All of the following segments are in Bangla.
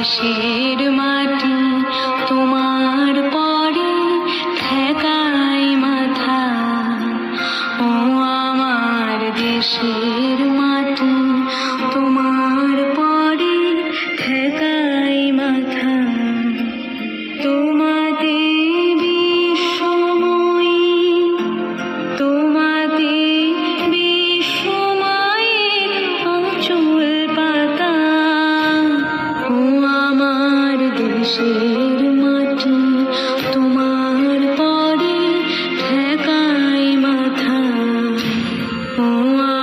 দেশের মাটি তোমার পরে ঠেকাই মাথা। ও আমার দেশের মাটি তোমার পরে ঠেকাই মাথা। তোমাতে বিশ্বময়ী, তোমাতে বিশ্বময়ের আঁচল পাতা। ও আমার দেশের মাটি তোমার পরে ঠেকাই মাথা। ও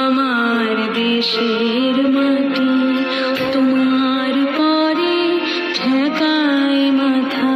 আমার দেশের মাটি তোমার পরে ঠেকাই মাথা।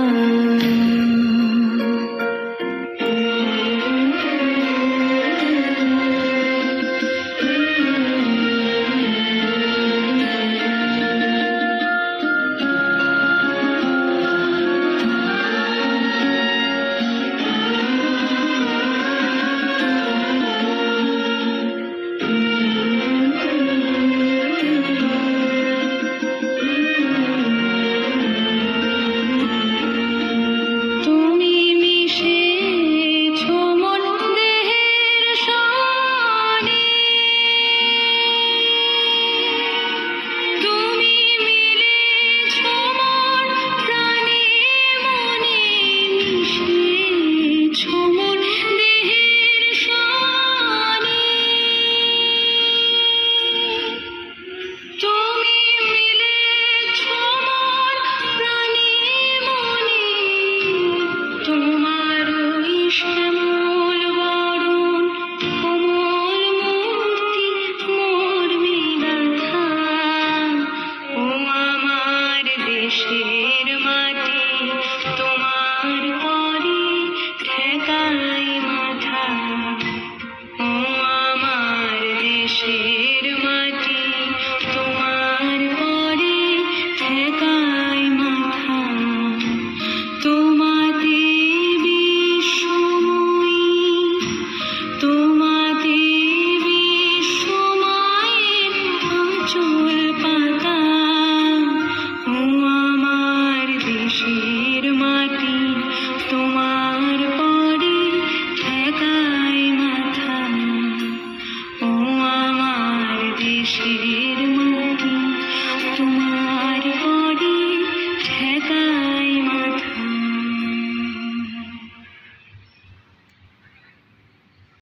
তুমি মিশেছো মন দেহের সনে, তুমি মিলেছো মন প্রাণে মনে, মিশেছো মন দেহের সনে। তুমি মিলেছো মন প্রাণে মনে, তোমার ওই শ্যামল বরণ কোমল মূর্তি মোর বিগাথা। ও আমার দেশের মাটি তোমার পরে ঠেকাই মাথা। ও আমার দেশের মাটি তোমার পরে ঠেকাই মাথা। তোমাতে বিশ্বময়ী, তোমাতে বিশ্বময়ের আঁচল